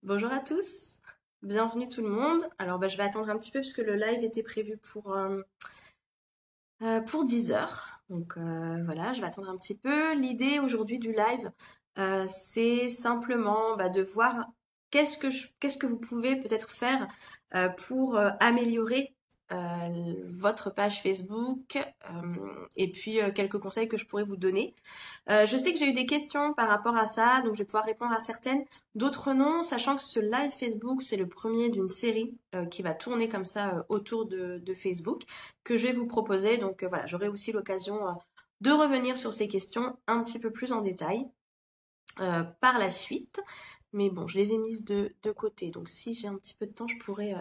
Bonjour à tous, bienvenue tout le monde. Alors je vais attendre un petit peu puisque le live était prévu pour 10 heures. Donc voilà, je vais attendre un petit peu. L'idée aujourd'hui du live, c'est simplement de voir qu'est-ce que vous pouvez peut-être faire pour améliorer votre page Facebook et puis quelques conseils que je pourrais vous donner. Je sais que j'ai eu des questions par rapport à ça, donc je vais pouvoir répondre à certaines, d'autres non, sachant que ce live Facebook, c'est le premier d'une série qui va tourner comme ça autour de Facebook, que je vais vous proposer. Donc voilà, j'aurai aussi l'occasion de revenir sur ces questions un petit peu plus en détail par la suite. Mais bon, je les ai mises de côté. Donc si j'ai un petit peu de temps, je pourrais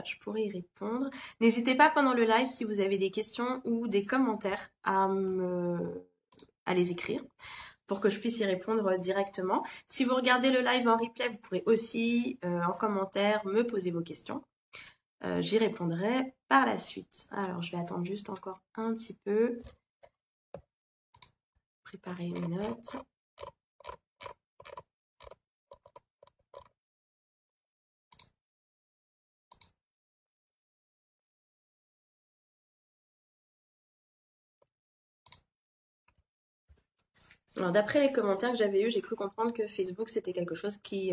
y répondre. N'hésitez pas pendant le live si vous avez des questions ou des commentaires à les écrire pour que je puisse y répondre directement. Si vous regardez le live en replay, vous pourrez aussi en commentaire me poser vos questions. J'y répondrai par la suite. Alors, je vais attendre juste encore un petit peu. Préparer mes notes. Alors, d'après les commentaires que j'avais eus, j'ai cru comprendre que Facebook, c'était quelque chose qui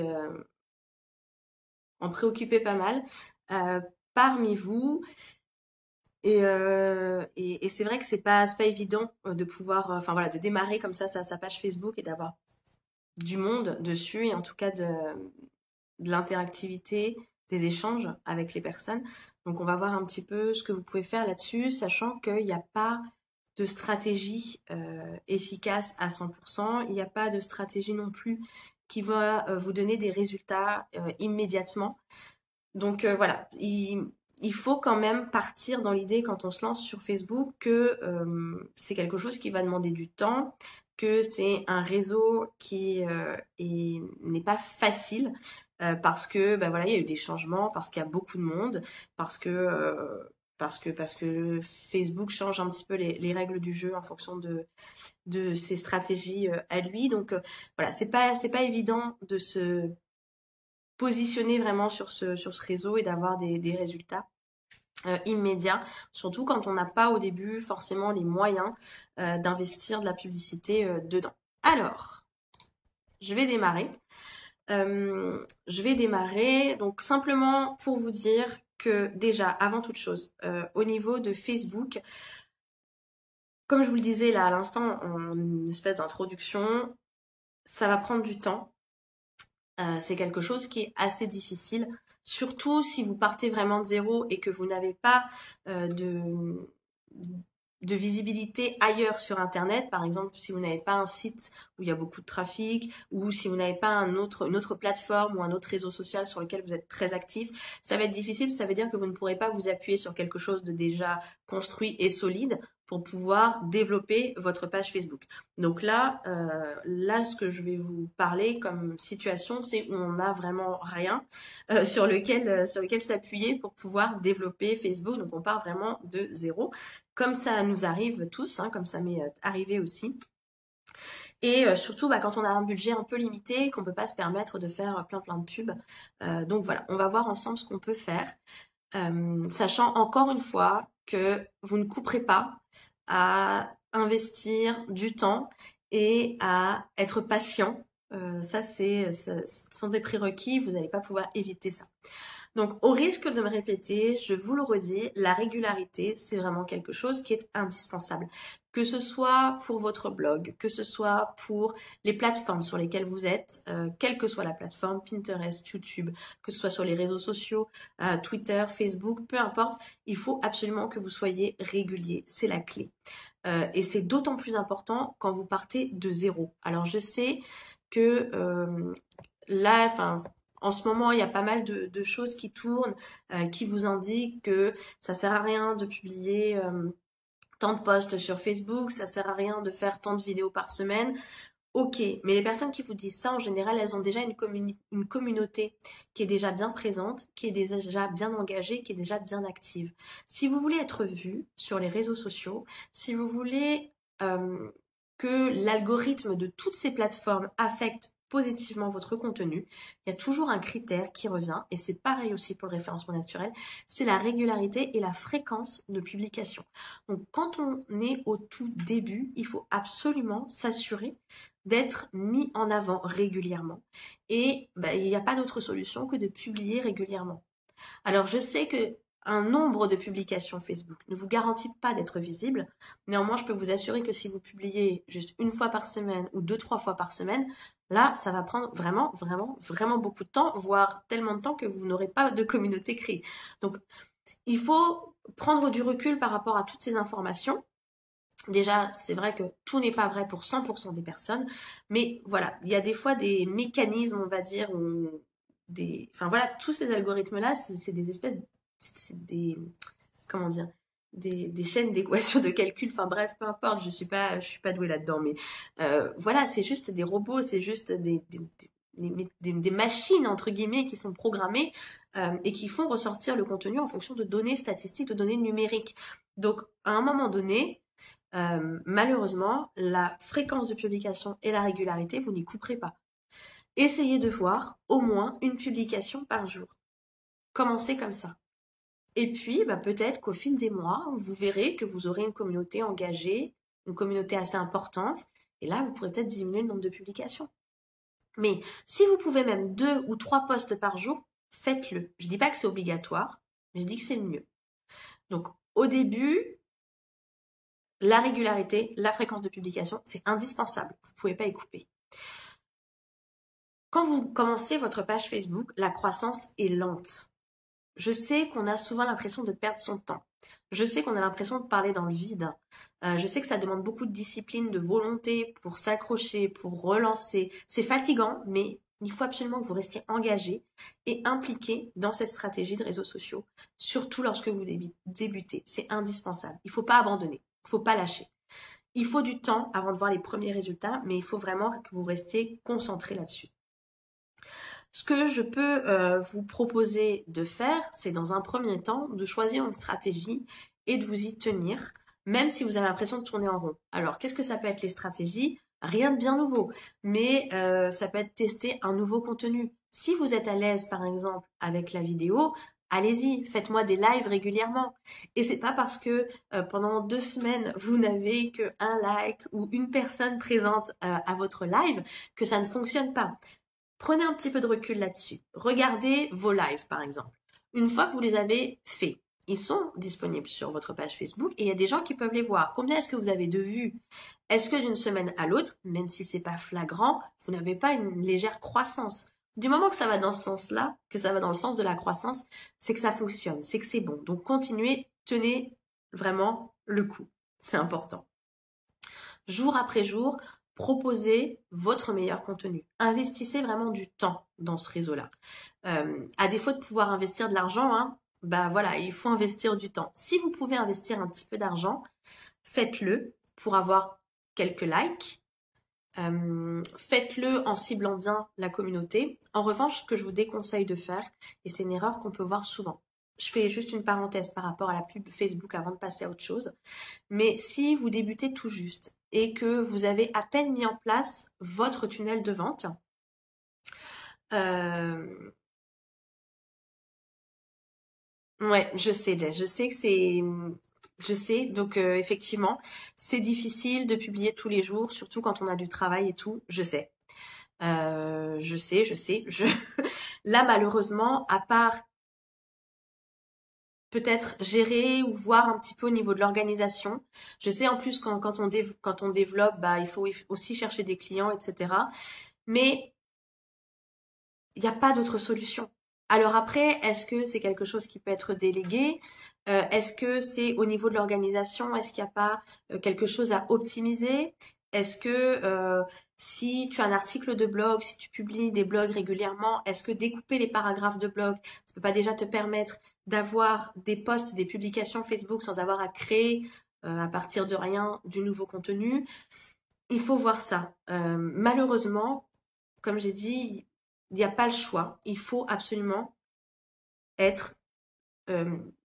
en préoccupait pas mal euh, parmi vous. Et c'est vrai que c'est pas évident de pouvoir, enfin voilà, de démarrer comme ça sa page Facebook et d'avoir du monde dessus et en tout cas de l'interactivité, des échanges avec les personnes. Donc on va voir un petit peu ce que vous pouvez faire là-dessus, sachant qu'il n'y a pas de stratégie efficace à 100%. Il n'y a pas de stratégie non plus qui va vous donner des résultats immédiatement. Donc voilà, il faut quand même partir dans l'idée quand on se lance sur Facebook que c'est quelque chose qui va demander du temps, que c'est un réseau qui n'est pas facile parce que voilà, il y a eu des changements, parce qu'il y a beaucoup de monde, parce que Facebook change un petit peu les règles du jeu en fonction de ses stratégies à lui. Donc voilà, c'est pas évident de se positionner vraiment sur ce réseau et d'avoir des résultats immédiats, surtout quand on n'a pas au début forcément les moyens d'investir de la publicité dedans. Alors, je vais démarrer. Donc simplement pour vous dire que déjà, avant toute chose, au niveau de Facebook, comme je vous le disais là à l'instant, en une espèce d'introduction, ça va prendre du temps. C'est quelque chose qui est assez difficile, surtout si vous partez vraiment de zéro et que vous n'avez pas de visibilité ailleurs sur Internet. Par exemple, si vous n'avez pas un site où il y a beaucoup de trafic, ou si vous n'avez pas une autre plateforme ou un autre réseau social sur lequel vous êtes très actif, ça va être difficile. Ça veut dire que vous ne pourrez pas vous appuyer sur quelque chose de déjà construit et solide pour pouvoir développer votre page Facebook. Donc là, ce que je vais vous parler comme situation, c'est où on n'a vraiment rien sur lequel s'appuyer pour pouvoir développer Facebook. Donc on part vraiment de zéro, comme ça nous arrive tous, hein, comme ça m'est arrivé aussi. Et surtout quand on a un budget un peu limité, qu'on peut pas se permettre de faire plein de pubs. Donc voilà, on va voir ensemble ce qu'on peut faire, sachant encore une fois que vous ne couperez pas à investir du temps et à être patient. Ce sont des prérequis, vous n'allez pas pouvoir éviter ça. Donc, au risque de me répéter, je vous le redis, la régularité, c'est vraiment quelque chose qui est indispensable. Que ce soit pour votre blog, que ce soit pour les plateformes sur lesquelles vous êtes, quelle que soit la plateforme, Pinterest, YouTube, que ce soit sur les réseaux sociaux, Twitter, Facebook, peu importe, il faut absolument que vous soyez régulier. C'est la clé. Et c'est d'autant plus important quand vous partez de zéro. Alors, je sais que là, enfin, en ce moment, il y a pas mal de choses qui tournent, qui vous indiquent que ça sert à rien de publier tant de posts sur Facebook, ça sert à rien de faire tant de vidéos par semaine. Ok, mais les personnes qui vous disent ça, en général, elles ont déjà une communauté qui est déjà bien présente, qui est déjà bien engagée, qui est déjà bien active. Si vous voulez être vu sur les réseaux sociaux, si vous voulez euh, que l'algorithme de toutes ces plateformes affecte positivement votre contenu, il y a toujours un critère qui revient, et c'est pareil aussi pour le référencement naturel, c'est la régularité et la fréquence de publication. Donc quand on est au tout début, il faut absolument s'assurer d'être mis en avant régulièrement. Et il n'y a pas d'autre solution que de publier régulièrement. Alors je sais que un nombre de publications Facebook ne vous garantit pas d'être visible. Néanmoins, je peux vous assurer que si vous publiez juste une fois par semaine ou deux, trois fois par semaine, là, ça va prendre vraiment, vraiment, vraiment beaucoup de temps, voire tellement de temps que vous n'aurez pas de communauté créée. Donc, il faut prendre du recul par rapport à toutes ces informations. Déjà, c'est vrai que tout n'est pas vrai pour 100% des personnes, mais voilà, il y a des fois des mécanismes, on va dire, ou enfin voilà, tous ces algorithmes-là, c'est des espèces, c'est des, comment dire, des chaînes d'équations de calcul, enfin bref, peu importe, je suis pas douée là-dedans, mais voilà, c'est juste des robots, c'est juste des machines, entre guillemets, qui sont programmées et qui font ressortir le contenu en fonction de données statistiques, de données numériques. Donc, à un moment donné, malheureusement, la fréquence de publication et la régularité, vous n'y couperez pas. Essayez de voir au moins une publication par jour. Commencez comme ça. Et puis, peut-être qu'au fil des mois, vous verrez que vous aurez une communauté engagée, une communauté assez importante, et là, vous pourrez peut-être diminuer le nombre de publications. Mais si vous pouvez même 2 ou 3 posts par jour, faites-le. Je dis pas que c'est obligatoire, mais je dis que c'est le mieux. Donc, au début, la régularité, la fréquence de publication, c'est indispensable. Vous ne pouvez pas y couper. Quand vous commencez votre page Facebook, la croissance est lente. Je sais qu'on a souvent l'impression de perdre son temps. Je sais qu'on a l'impression de parler dans le vide. Je sais que ça demande beaucoup de discipline, de volonté pour s'accrocher, pour relancer. C'est fatigant, mais il faut absolument que vous restiez engagé et impliqué dans cette stratégie de réseaux sociaux, surtout lorsque vous débutez. C'est indispensable. Il ne faut pas abandonner. Il ne faut pas lâcher. Il faut du temps avant de voir les premiers résultats, mais il faut vraiment que vous restiez concentré là-dessus. Ce que je peux vous proposer de faire, c'est dans un premier temps de choisir une stratégie et de vous y tenir, même si vous avez l'impression de tourner en rond. Alors, qu'est-ce que ça peut être les stratégies? Rien de bien nouveau, mais ça peut être tester un nouveau contenu. Si vous êtes à l'aise, par exemple, avec la vidéo, allez-y, faites-moi des lives régulièrement. Et c'est pas parce que pendant 2 semaines, vous n'avez que un like ou une personne présente à votre live que ça ne fonctionne pas. Prenez un petit peu de recul là-dessus. Regardez vos lives, par exemple. Une fois que vous les avez faits, ils sont disponibles sur votre page Facebook et il y a des gens qui peuvent les voir. Combien est-ce que vous avez de vues? Est-ce que d'une semaine à l'autre, même si c'est pas flagrant, vous n'avez pas une légère croissance? Du moment que ça va dans ce sens-là, que ça va dans le sens de la croissance, c'est que ça fonctionne, c'est que c'est bon. Donc continuez, tenez vraiment le coup. C'est important. Jour après jour, proposez votre meilleur contenu. Investissez vraiment du temps dans ce réseau-là. À défaut de pouvoir investir de l'argent, voilà, il faut investir du temps. Si vous pouvez investir un petit peu d'argent, faites-le pour avoir quelques likes. Faites-le en ciblant bien la communauté. En revanche, ce que je vous déconseille de faire, et c'est une erreur qu'on peut voir souvent, je fais juste une parenthèse par rapport à la pub Facebook avant de passer à autre chose, mais si vous débutez tout juste et que vous avez à peine mis en place votre tunnel de vente, ouais, je sais, Jess, je sais que c'est... Je sais, donc effectivement, c'est difficile de publier tous les jours, surtout quand on a du travail et tout, je sais. Je sais. Là, malheureusement, à part peut-être gérer ou voir un petit peu au niveau de l'organisation. Je sais en plus quand on développe, il faut aussi chercher des clients, etc. Mais il n'y a pas d'autre solution. Alors après, est-ce que c'est quelque chose qui peut être délégué? Est-ce que c'est au niveau de l'organisation? Est-ce qu'il n'y a pas quelque chose à optimiser? Est-ce que si tu as un article de blog, si tu publies des blogs régulièrement, est-ce que découper les paragraphes de blog, ça peut pas déjà te permettre d'avoir des posts, des publications Facebook sans avoir à créer à partir de rien du nouveau contenu? Il faut voir ça. Malheureusement, comme j'ai dit, il n'y a pas le choix. Il faut absolument être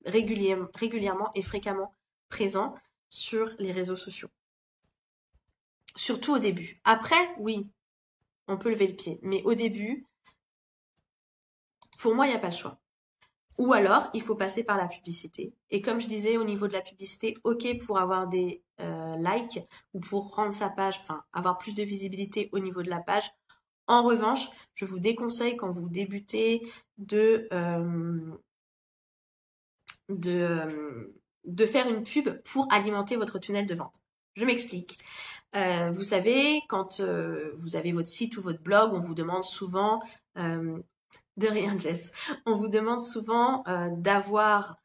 régulièrement et fréquemment présent sur les réseaux sociaux. Surtout au début. Après, oui, on peut lever le pied. Mais au début, pour moi, il n'y a pas le choix. Ou alors, il faut passer par la publicité. Et comme je disais, au niveau de la publicité, ok pour avoir des likes ou pour rendre sa page, enfin, avoir plus de visibilité au niveau de la page. En revanche, je vous déconseille quand vous débutez de faire une pub pour alimenter votre tunnel de vente. Je m'explique. Vous savez, quand vous avez votre site ou votre blog, on vous demande souvent, de rien Jess, on vous demande souvent d'avoir,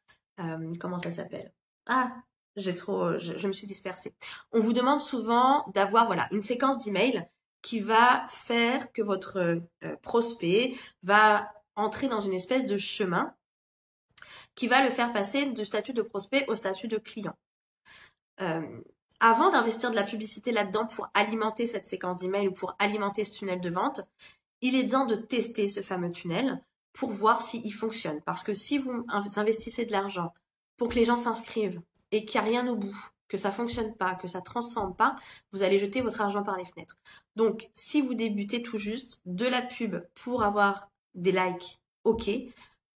comment ça s'appelle? Ah, je me suis dispersée. On vous demande souvent d'avoir voilà une séquence d'emails qui va faire que votre prospect va entrer dans une espèce de chemin qui va le faire passer de statut de prospect au statut de client. Avant d'investir de la publicité là-dedans pour alimenter cette séquence d'email ou pour alimenter ce tunnel de vente, il est bien de tester ce fameux tunnel pour voir s'il fonctionne. Parce que si vous investissez de l'argent pour que les gens s'inscrivent et qu'il n'y a rien au bout, que ça fonctionne pas, que ça transforme pas, vous allez jeter votre argent par les fenêtres. Donc, si vous débutez tout juste de la pub pour avoir des likes, ok.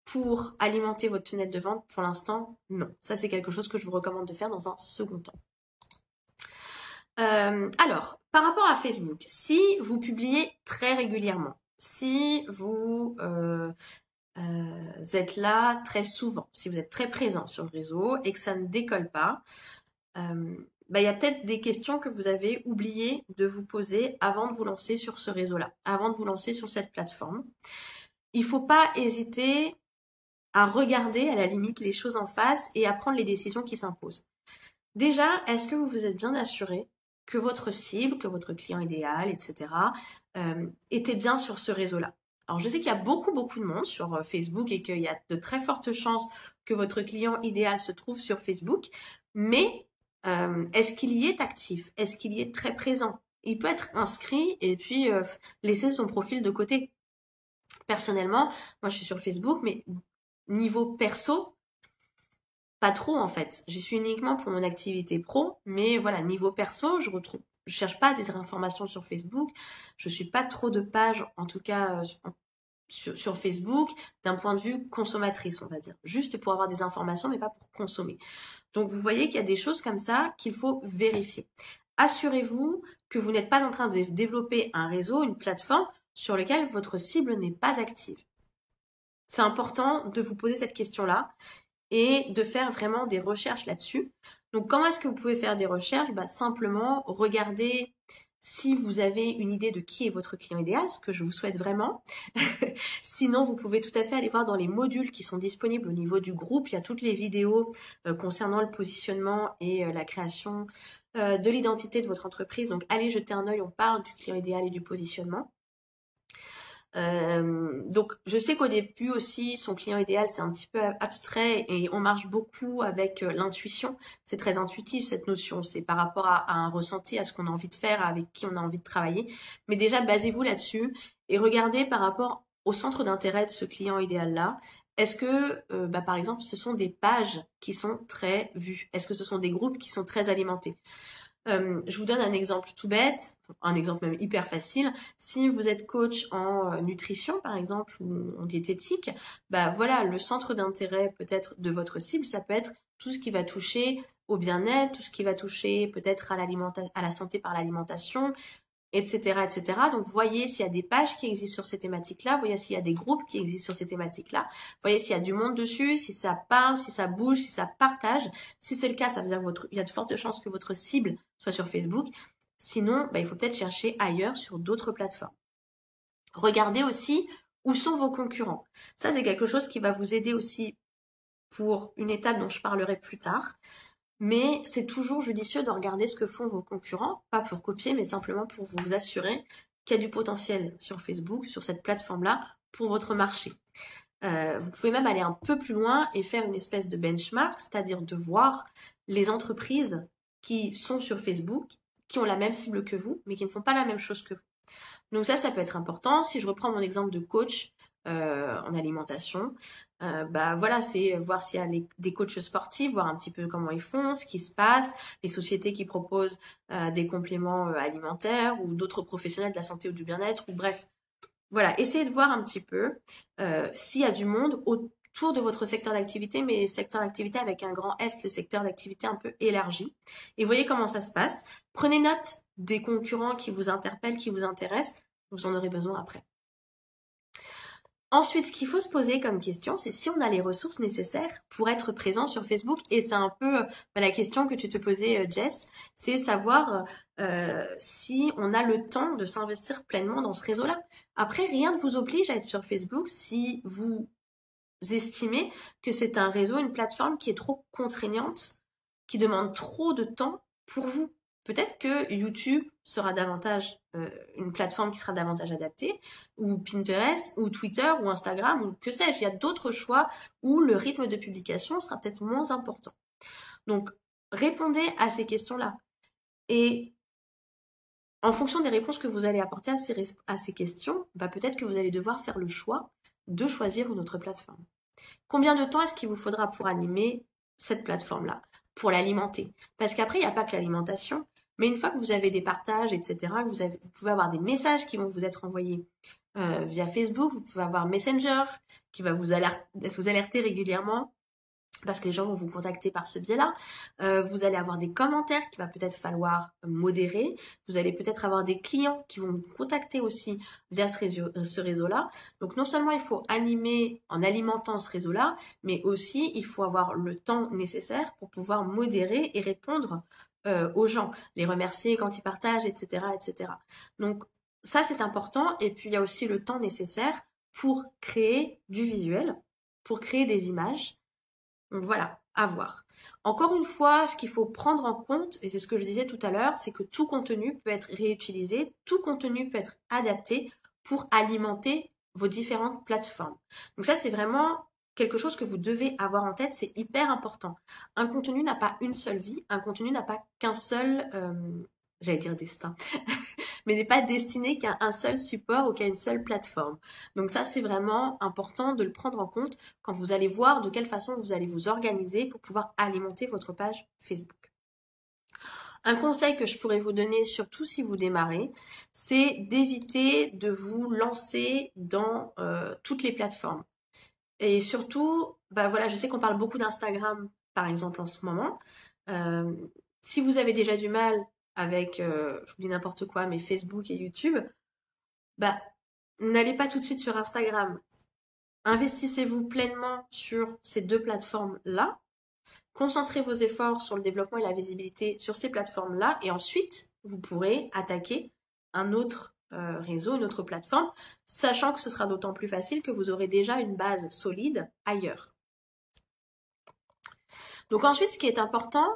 Pour alimenter votre tunnel de vente, pour l'instant, non. Ça, c'est quelque chose que je vous recommande de faire dans un second temps. Alors, par rapport à Facebook, si vous publiez très régulièrement, si vous êtes là très souvent, si vous êtes très présent sur le réseau et que ça ne décolle pas, il y a peut-être des questions que vous avez oublié de vous poser avant de vous lancer sur ce réseau-là, avant de vous lancer sur cette plateforme. Il ne faut pas hésiter à regarder à la limite les choses en face et à prendre les décisions qui s'imposent. Déjà, est-ce que vous vous êtes bien assuré que votre cible, que votre client idéal, etc., était bien sur ce réseau-là? Alors, je sais qu'il y a beaucoup de monde sur Facebook et qu'il y a de très fortes chances que votre client idéal se trouve sur Facebook, mais est-ce qu'il y est actif? Est-ce qu'il y est très présent? Il peut être inscrit et puis laisser son profil de côté. Personnellement, moi je suis sur Facebook, mais niveau perso, pas trop en fait. J'y suis uniquement pour mon activité pro, mais voilà, niveau perso, je cherche pas des informations sur Facebook. Je suis pas trop de pages, en tout cas sur Facebook, d'un point de vue consommatrice, on va dire. Juste pour avoir des informations, mais pas pour consommer. Donc vous voyez qu'il y a des choses comme ça qu'il faut vérifier. Assurez-vous que vous n'êtes pas en train de développer un réseau, une plateforme sur lequel votre cible n'est pas active. C'est important de vous poser cette question-là et de faire vraiment des recherches là-dessus. Donc, comment est-ce que vous pouvez faire des recherches? Simplement, regardez si vous avez une idée de qui est votre client idéal, ce que je vous souhaite vraiment. Sinon, vous pouvez tout à fait aller voir dans les modules qui sont disponibles au niveau du groupe. Il y a toutes les vidéos concernant le positionnement et la création de l'identité de votre entreprise. Donc, allez jeter un œil, on parle du client idéal et du positionnement. Donc je sais qu'au début aussi son client idéal c'est un petit peu abstrait et on marche beaucoup avec l'intuition. C'est très intuitif cette notion, c'est par rapport à un ressenti, à ce qu'on a envie de faire, avec qui on a envie de travailler. Mais déjà basez-vous là-dessus et regardez par rapport au centre d'intérêt de ce client idéal là. Est-ce que par exemple ce sont des pages qui sont très vues? Est-ce que ce sont des groupes qui sont très alimentés? Je vous donne un exemple tout bête, un exemple même hyper facile. Si vous êtes coach en nutrition, par exemple, ou en diététique, voilà, le centre d'intérêt peut-être de votre cible, ça peut être tout ce qui va toucher au bien-être, tout ce qui va toucher peut-être à la santé par l'alimentation, etc., etc. Donc, voyez s'il y a des pages qui existent sur ces thématiques-là, voyez s'il y a des groupes qui existent sur ces thématiques-là, voyez s'il y a du monde dessus, si ça parle, si ça bouge, si ça partage. Si c'est le cas, ça veut dire qu'il y a de fortes chances que votre cible soit sur Facebook. Sinon, il faut peut-être chercher ailleurs sur d'autres plateformes. Regardez aussi où sont vos concurrents. Ça, c'est quelque chose qui va vous aider aussi pour une étape dont je parlerai plus tard. Mais c'est toujours judicieux de regarder ce que font vos concurrents, pas pour copier, mais simplement pour vous assurer qu'il y a du potentiel sur Facebook, sur cette plateforme-là, pour votre marché. Vous pouvez même aller un peu plus loin et faire une espèce de benchmark, c'est-à-dire de voir les entreprises qui sont sur Facebook, qui ont la même cible que vous, mais qui ne font pas la même chose que vous. Donc ça peut être important. Si je reprends mon exemple de coach, en alimentation. Bah voilà, c'est voir s'il y a des coachs sportifs, voir un petit peu comment ils font, ce qui se passe, les sociétés qui proposent des compléments alimentaires ou d'autres professionnels de la santé ou du bien-être, ou bref. Voilà, essayez de voir un petit peu s'il y a du monde autour de votre secteur d'activité, mais secteur d'activité avec un grand S, le secteur d'activité un peu élargi. Et voyez comment ça se passe. Prenez note des concurrents qui vous interpellent, qui vous intéressent. Vous en aurez besoin après. Ensuite, ce qu'il faut se poser comme question, c'est si on a les ressources nécessaires pour être présent sur Facebook. Et c'est un peu la question que tu te posais, Jess, c'est savoir si on a le temps de s'investir pleinement dans ce réseau-là. Après, rien ne vous oblige à être sur Facebook si vous estimez que c'est un réseau, une plateforme qui est trop contraignante, qui demande trop de temps pour vous. Peut-être que YouTube sera davantage une plateforme qui sera davantage adaptée, ou Pinterest, ou Twitter, ou Instagram, ou que sais-je. Il y a d'autres choix où le rythme de publication sera peut-être moins important. Donc, répondez à ces questions-là. Et en fonction des réponses que vous allez apporter à ces questions, bah peut-être que vous allez devoir faire le choix de choisir une autre plateforme. Combien de temps est-ce qu'il vous faudra pour animer cette plateforme-là, pour l'alimenter? Parce qu'après, il n'y a pas que l'alimentation, mais une fois que vous avez des partages, etc., vous pouvez avoir des messages qui vont vous être envoyés via Facebook, vous pouvez avoir Messenger qui va vous alerter régulièrement parce que les gens vont vous contacter par ce biais-là. Vous allez avoir des commentaires qu'il va peut-être falloir modérer. Vous allez peut-être avoir des clients qui vont vous contacter aussi via ce réseau-là. Donc non seulement il faut animer en alimentant ce réseau-là, mais aussi il faut avoir le temps nécessaire pour pouvoir modérer et répondre aux gens, les remercier quand ils partagent, etc., etc. Donc ça c'est important. Et puis il y a aussi le temps nécessaire pour créer du visuel, pour créer des images. Donc voilà, à voir. Encore une fois, ce qu'il faut prendre en compte, et c'est ce que je disais tout à l'heure, c'est que tout contenu peut être réutilisé, tout contenu peut être adapté pour alimenter vos différentes plateformes. Donc ça, c'est vraiment quelque chose que vous devez avoir en tête, c'est hyper important. Un contenu n'a pas une seule vie, un contenu n'a pas qu'un seul, j'allais dire destin, mais n'est pas destiné qu'à un seul support ou qu'à une seule plateforme. Donc ça, c'est vraiment important de le prendre en compte quand vous allez voir de quelle façon vous allez vous organiser pour pouvoir alimenter votre page Facebook. Un conseil que je pourrais vous donner, surtout si vous démarrez, c'est d'éviter de vous lancer dans toutes les plateformes. Et surtout, bah voilà, je sais qu'on parle beaucoup d'Instagram, par exemple, en ce moment. Si vous avez déjà du mal avec, je vous dis n'importe quoi, mais Facebook et YouTube, bah, n'allez pas tout de suite sur Instagram. Investissez-vous pleinement sur ces deux plateformes-là. Concentrez vos efforts sur le développement et la visibilité sur ces plateformes-là. Et ensuite, vous pourrez attaquer un autre réseau, une autre plateforme, sachant que ce sera d'autant plus facile que vous aurez déjà une base solide ailleurs. Donc ensuite, ce qui est important,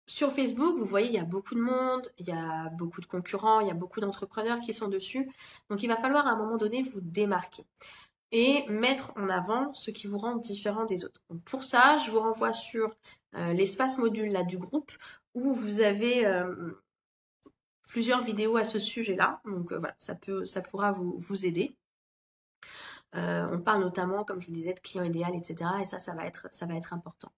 sur Facebook, vous voyez, il y a beaucoup de monde, il y a beaucoup de concurrents, il y a beaucoup d'entrepreneurs qui sont dessus. Donc, il va falloir à un moment donné vous démarquer et mettre en avant ce qui vous rend différent des autres. Donc, pour ça, je vous renvoie sur l'espace module là, du groupe où vous avez plusieurs vidéos à ce sujet-là. Donc, voilà, ça pourra vous aider. On parle notamment, comme je vous disais, de client idéal, etc. Et ça va être important.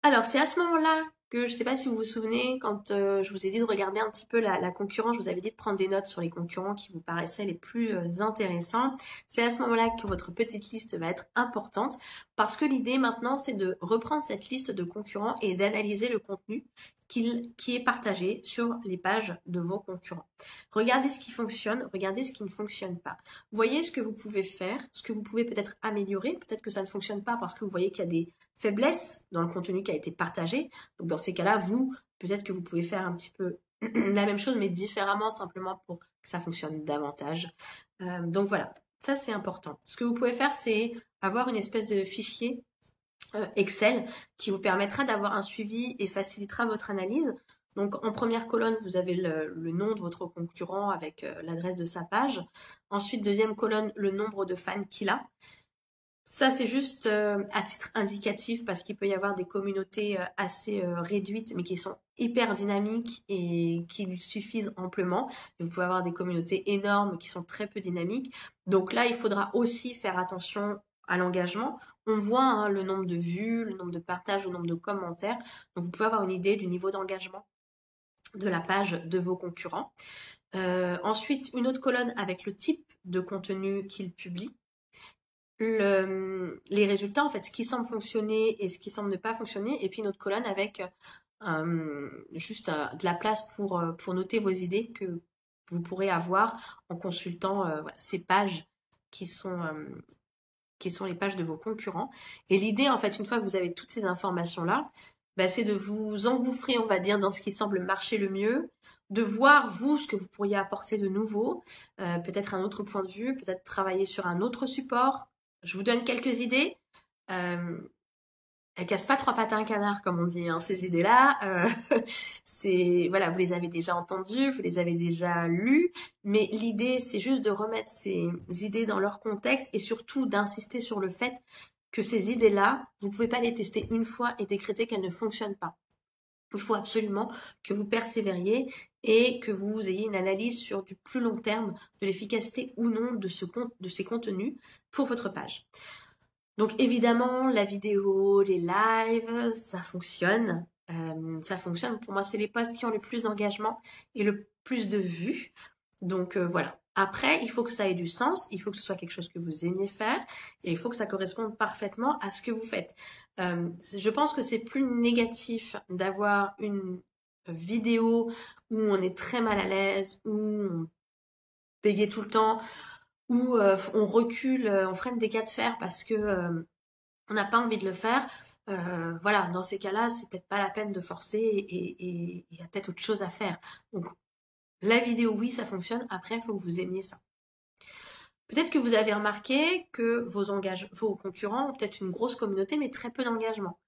Alors, c'est à ce moment-là que je ne sais pas si vous vous souvenez, quand je vous ai dit de regarder un petit peu la concurrence, je vous avais dit de prendre des notes sur les concurrents qui vous paraissaient les plus intéressants. C'est à ce moment-là que votre petite liste va être importante parce que l'idée maintenant, c'est de reprendre cette liste de concurrents et d'analyser le contenu qui est partagé sur les pages de vos concurrents. Regardez ce qui fonctionne, regardez ce qui ne fonctionne pas. Voyez ce que vous pouvez faire, ce que vous pouvez peut-être améliorer. Peut-être que ça ne fonctionne pas parce que vous voyez qu'il y a des faiblesses dans le contenu qui a été partagé. Donc dans ces cas-là, peut-être que vous pouvez faire un petit peu la même chose, mais différemment, simplement pour que ça fonctionne davantage. Donc voilà, ça c'est important. Ce que vous pouvez faire, c'est avoir une espèce de fichier Excel qui vous permettra d'avoir un suivi et facilitera votre analyse. Donc en première colonne, vous avez le nom de votre concurrent avec l'adresse de sa page. Ensuite, deuxième colonne, le nombre de fans qu'il a. Ça, c'est juste à titre indicatif parce qu'il peut y avoir des communautés assez réduites, mais qui sont hyper dynamiques et qui suffisent amplement. Et vous pouvez avoir des communautés énormes qui sont très peu dynamiques. Donc là, il faudra aussi faire attention à l'engagement. On voit hein, le nombre de vues, le nombre de partages, le nombre de commentaires. Donc vous pouvez avoir une idée du niveau d'engagement de la page de vos concurrents. Ensuite, une autre colonne avec le type de contenu qu'ils publient. Les résultats, en fait, ce qui semble fonctionner et ce qui semble ne pas fonctionner, et puis une autre colonne avec juste de la place pour noter vos idées que vous pourrez avoir en consultant voilà, ces pages qui sont, euh, qui sont les pages de vos concurrents. Et l'idée, en fait, une fois que vous avez toutes ces informations-là, bah, c'est de vous engouffrer, on va dire, dans ce qui semble marcher le mieux, de voir, vous, ce que vous pourriez apporter de nouveau, peut-être un autre point de vue, peut-être travailler sur un autre support. Je vous donne quelques idées. Euh, Elles cassent pas trois pattes à un canard, comme on dit, hein, ces idées-là. C'est, voilà, vous les avez déjà entendues, vous les avez déjà lues, mais l'idée, c'est juste de remettre ces idées dans leur contexte et surtout d'insister sur le fait que ces idées-là, vous pouvez pas les tester une fois et décréter qu'elles ne fonctionnent pas. Il faut absolument que vous persévériez et que vous ayez une analyse sur du plus long terme de l'efficacité ou non de ces contenus pour votre page. Donc évidemment, la vidéo, les lives, ça fonctionne. Ça fonctionne. Pour moi, c'est les posts qui ont le plus d'engagement et le plus de vues. Donc voilà. Après, il faut que ça ait du sens, il faut que ce soit quelque chose que vous aimiez faire et il faut que ça corresponde parfaitement à ce que vous faites. Je pense que c'est plus négatif d'avoir une vidéo où on est très mal à l'aise, où on bégait tout le temps, où on recule, on freine des cas de fer parce que on n'a pas envie de le faire. Voilà, dans ces cas-là, c'est peut-être pas la peine de forcer et il y a peut-être autre chose à faire. Donc la vidéo, oui, ça fonctionne. Après, il faut que vous aimiez ça. Peut-être que vous avez remarqué que vos concurrents ont peut-être une grosse communauté, mais très peu d'engagement.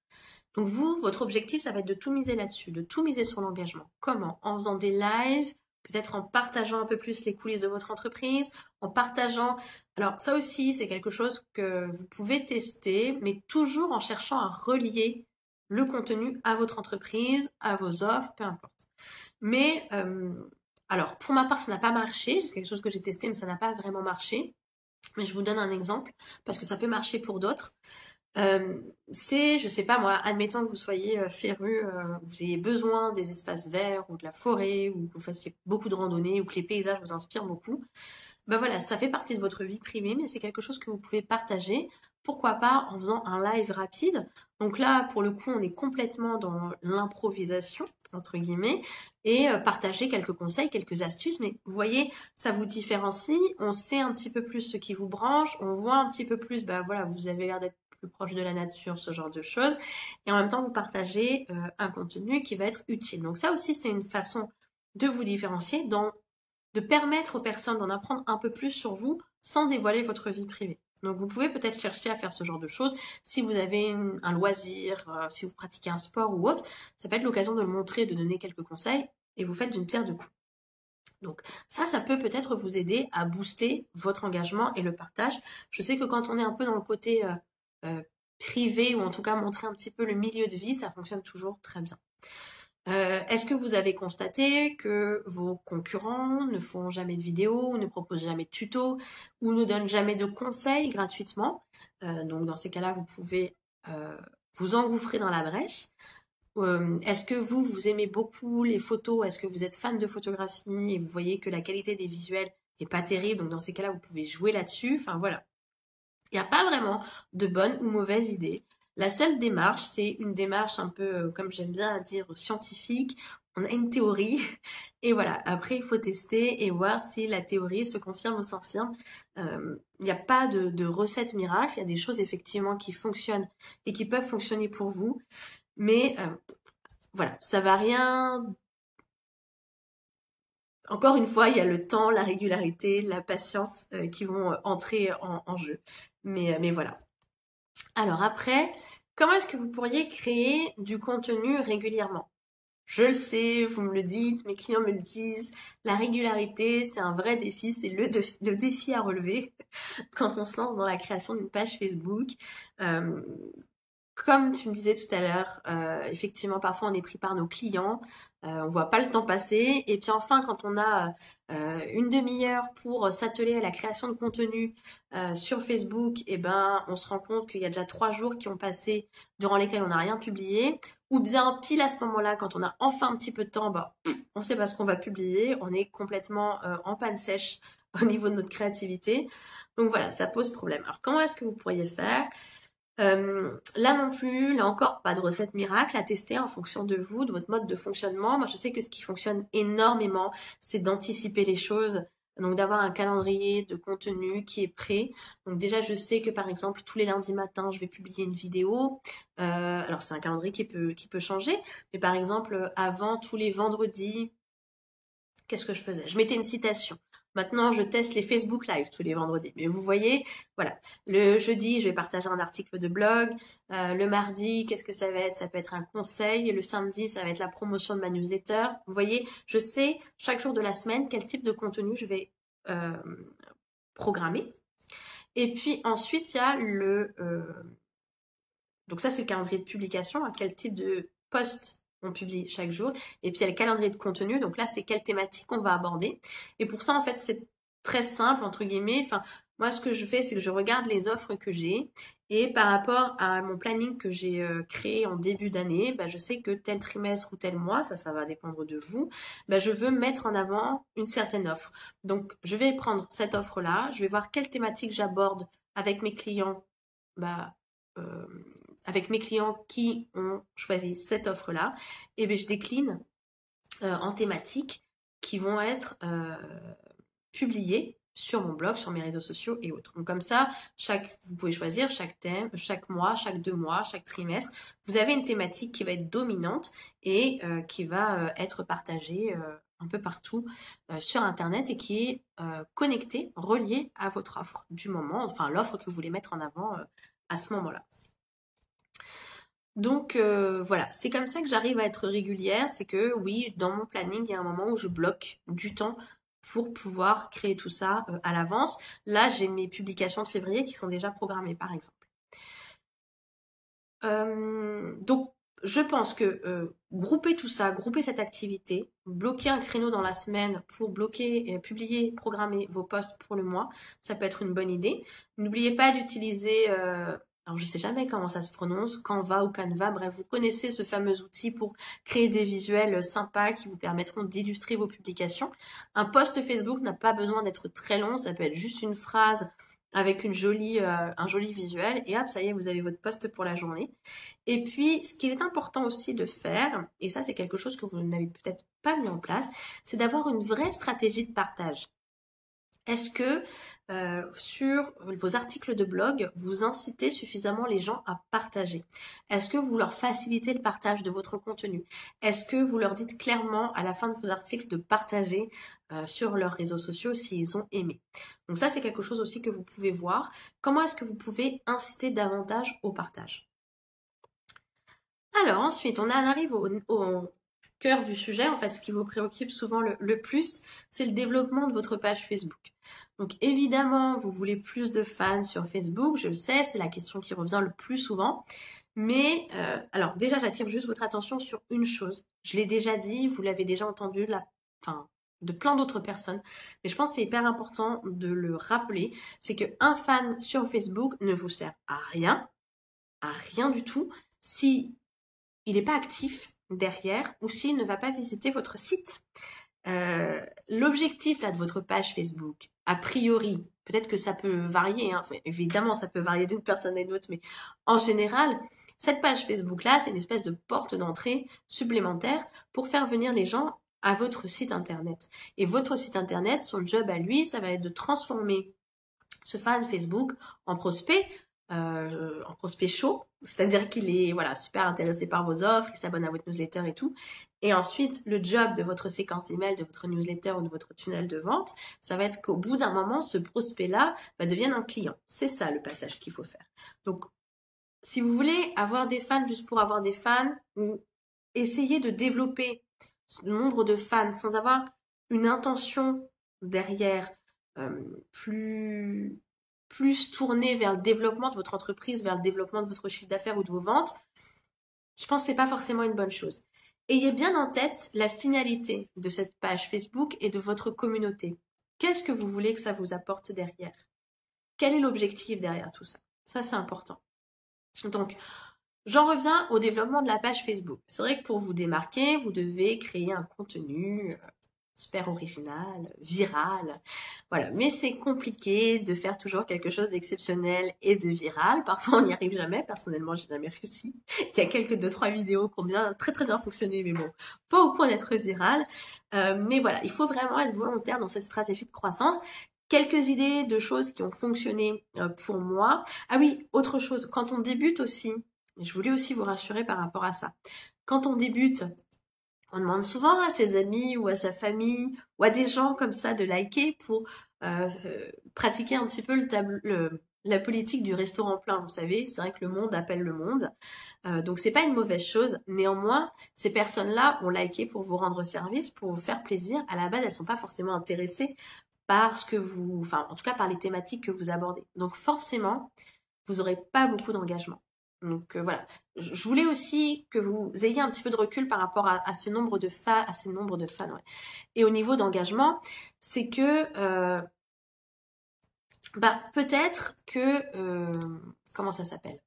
Donc vous, votre objectif, ça va être de tout miser là-dessus, de tout miser sur l'engagement. Comment? En faisant des lives, peut-être en partageant un peu plus les coulisses de votre entreprise, en partageant... Alors ça aussi, c'est quelque chose que vous pouvez tester, mais toujours en cherchant à relier le contenu à votre entreprise, à vos offres, peu importe. Mais, alors, pour ma part, ça n'a pas marché. C'est quelque chose que j'ai testé, mais ça n'a pas vraiment marché. Mais je vous donne un exemple, parce que ça peut marcher pour d'autres. Je sais pas moi, admettons que vous soyez féru, que vous ayez besoin des espaces verts ou de la forêt, ou que vous fassiez beaucoup de randonnées, ou que les paysages vous inspirent beaucoup. Ben voilà, ça fait partie de votre vie privée, mais c'est quelque chose que vous pouvez partager. Pourquoi pas en faisant un live rapide. Donc là, pour le coup, on est complètement dans l'improvisation, entre guillemets, et partager quelques conseils, quelques astuces. Mais vous voyez, ça vous différencie. On sait un petit peu plus ce qui vous branche. On voit un petit peu plus, ben voilà, vous avez l'air d'être plus proche de la nature, ce genre de choses. Et en même temps, vous partagez un contenu qui va être utile. Donc ça aussi, c'est une façon de vous différencier, de permettre aux personnes d'en apprendre un peu plus sur vous sans dévoiler votre vie privée. Donc vous pouvez peut-être chercher à faire ce genre de choses si vous avez un loisir, si vous pratiquez un sport ou autre, ça peut être l'occasion de le montrer, de donner quelques conseils et vous faites d'une pierre deux coups. Donc ça peut peut-être vous aider à booster votre engagement et le partage. Je sais que quand on est un peu dans le côté privé ou en tout cas montrer un petit peu le milieu de vie, ça fonctionne toujours très bien. Est-ce que vous avez constaté que vos concurrents ne font jamais de vidéos, ou ne proposent jamais de tutos, ou ne donnent jamais de conseils gratuitement? Donc dans ces cas-là, vous pouvez vous engouffrer dans la brèche. Est-ce que vous aimez beaucoup les photos? Est-ce que vous êtes fan de photographie et vous voyez que la qualité des visuels est pas terrible? Donc dans ces cas-là, vous pouvez jouer là-dessus. Enfin voilà. Il n'y a pas vraiment de bonne ou mauvaise idée. La seule démarche, c'est une démarche un peu, comme j'aime bien dire, scientifique. On a une théorie et voilà. Après, il faut tester et voir si la théorie se confirme ou s'infirme. Il n'y a pas de recette miracle. Il y a des choses effectivement qui fonctionnent et qui peuvent fonctionner pour vous. Mais voilà, ça va rien. Encore une fois, il y a le temps, la régularité, la patience qui vont entrer en jeu. Mais voilà. Alors après, comment est-ce que vous pourriez créer du contenu régulièrement? Je le sais, vous me le dites, mes clients me le disent. La régularité, c'est un vrai défi, c'est le défi à relever quand on se lance dans la création d'une page Facebook. Euh, Comme tu me disais tout à l'heure, effectivement, parfois on est pris par nos clients, on voit pas le temps passer, et puis enfin, quand on a une demi-heure pour s'atteler à la création de contenu sur Facebook, et ben, on se rend compte qu'il y a déjà 3 jours qui ont passé durant lesquels on n'a rien publié, ou bien pile à ce moment-là, quand on a enfin un petit peu de temps, bah, on sait pas ce qu'on va publier, on est complètement en panne sèche au niveau de notre créativité. Donc voilà, ça pose problème. Alors comment est-ce que vous pourriez faire? Là non plus, là encore, pas de recette miracle à tester en fonction de vous, de votre mode de fonctionnement. Moi, je sais que ce qui fonctionne énormément, c'est d'anticiper les choses. Donc d'avoir un calendrier de contenu qui est prêt. Donc déjà, je sais que par exemple, tous les lundis matins, je vais publier une vidéo. Alors c'est un calendrier qui peut changer. Mais par exemple, avant, tous les vendredis, qu'est-ce que je faisais? Je mettais une citation. Maintenant, je teste les Facebook Live tous les vendredis. Mais vous voyez, voilà. Le jeudi, je vais partager un article de blog. Le mardi, qu'est-ce que ça va être? Ça peut être un conseil. Le samedi, ça va être la promotion de ma newsletter. Vous voyez, je sais chaque jour de la semaine quel type de contenu je vais euh, programmer. Et puis ensuite, il y a donc ça, c'est le calendrier de publication. À quel type de post on publie chaque jour. Et puis, il y a le calendrier de contenu. Donc là, c'est quelle thématique on va aborder. Et pour ça, en fait, c'est très simple, entre guillemets. Enfin, moi, ce que je fais, c'est que je regarde les offres que j'ai. Et par rapport à mon planning que j'ai créé en début d'année, bah, je sais que tel trimestre ou tel mois, ça va dépendre de vous, bah, je veux mettre en avant une certaine offre. Donc, je vais prendre cette offre-là. Je vais voir quelle thématique j'aborde avec mes clients. Bah, euh, avec mes clients qui ont choisi cette offre-là, et bien je décline en thématiques qui vont être publiées sur mon blog, sur mes réseaux sociaux et autres. Donc comme ça, vous pouvez choisir chaque thème, chaque mois, chaque 2 mois, chaque trimestre. Vous avez une thématique qui va être dominante et qui va être partagée un peu partout sur Internet et qui est connectée, reliée à votre offre du moment, enfin l'offre que vous voulez mettre en avant à ce moment-là. Donc voilà, c'est comme ça que j'arrive à être régulière. C'est que oui, dans mon planning, il y a un moment où je bloque du temps pour pouvoir créer tout ça à l'avance. Là, j'ai mes publications de février qui sont déjà programmées, par exemple. Donc, je pense que grouper tout ça, grouper cette activité, bloquer un créneau dans la semaine pour bloquer, publier, programmer vos posts pour le mois, ça peut être une bonne idée. N'oubliez pas d'utiliser, alors je sais jamais comment ça se prononce, Canva ou Canva, bref, vous connaissez ce fameux outil pour créer des visuels sympas qui vous permettront d'illustrer vos publications. Un post Facebook n'a pas besoin d'être très long, ça peut être juste une phrase avec un joli visuel, et hop, ça y est, vous avez votre post pour la journée. Et puis, ce qui est important aussi de faire, et ça c'est quelque chose que vous n'avez peut-être pas mis en place, c'est d'avoir une vraie stratégie de partage. Est-ce que sur vos articles de blog, vous incitez suffisamment les gens à partager? Est-ce que vous leur facilitez le partage de votre contenu? Est-ce que vous leur dites clairement à la fin de vos articles de partager sur leurs réseaux sociaux s'ils ont aimé? Donc ça, c'est quelque chose aussi que vous pouvez voir. Comment est-ce que vous pouvez inciter davantage au partage? Alors ensuite, on arrive au cœur du sujet. En fait, ce qui vous préoccupe souvent le plus, c'est le développement de votre page Facebook. Donc évidemment, vous voulez plus de fans sur Facebook, je le sais, c'est la question qui revient le plus souvent. Mais alors déjà, j'attire juste votre attention sur une chose. Je l'ai déjà dit, vous l'avez déjà entendu de plein d'autres personnes. Mais je pense que c'est hyper important de le rappeler. C'est qu'un fan sur Facebook ne vous sert à rien du tout, si il n'est pas actif derrière ou s'il ne va pas visiter votre site. L'objectif là de votre page Facebook, a priori, peut-être que ça peut varier, hein. Enfin, évidemment ça peut varier d'une personne à une autre, mais en général, cette page Facebook là, c'est une espèce de porte d'entrée supplémentaire pour faire venir les gens à votre site internet. Et votre site internet, son job à lui, ça va être de transformer ce fan Facebook en prospect chaud, c'est-à-dire qu'il est voilà super intéressé par vos offres, il s'abonne à votre newsletter et tout. Et ensuite, le job de votre séquence d'email, de votre newsletter ou de votre tunnel de vente, ça va être qu'au bout d'un moment, ce prospect-là devienne un client. C'est ça le passage qu'il faut faire. Donc, si vous voulez avoir des fans juste pour avoir des fans, ou essayer de développer ce nombre de fans sans avoir une intention derrière plus tournée vers le développement de votre entreprise, vers le développement de votre chiffre d'affaires ou de vos ventes, je pense que c'est pas forcément une bonne chose. Ayez bien en tête la finalité de cette page Facebook et de votre communauté. Qu'est-ce que vous voulez que ça vous apporte derrière? Quel est l'objectif derrière tout ça? Ça, c'est important. Donc, j'en reviens au développement de la page Facebook. C'est vrai que pour vous démarquer, vous devez créer un contenu super original, viral. Voilà. Mais c'est compliqué de faire toujours quelque chose d'exceptionnel et de viral. Parfois, on n'y arrive jamais. Personnellement, j'ai jamais réussi. Il y a quelques 2-3 vidéos qui ont très très bien fonctionné, mais bon, pas au point d'être viral. Mais voilà, il faut vraiment être volontaire dans cette stratégie de croissance. Quelques idées de choses qui ont fonctionné pour moi. Ah oui, autre chose, quand on débute aussi, je voulais aussi vous rassurer par rapport à ça. Quand on débute, on demande souvent à ses amis ou à sa famille ou à des gens comme ça de liker pour pratiquer un petit peu la politique du restaurant plein. Vous savez, c'est vrai que le monde appelle le monde. Donc c'est pas une mauvaise chose. Néanmoins, ces personnes-là ont liké pour vous rendre service, pour vous faire plaisir. À la base, elles sont pas forcément intéressées par ce que vous, enfin en tout cas par les thématiques que vous abordez. Donc forcément, vous n'aurez pas beaucoup d'engagement. Donc voilà, je voulais aussi que vous ayez un petit peu de recul par rapport à ce nombre de fans, ouais. Et au niveau d'engagement, c'est que peut-être que comment ça s'appelle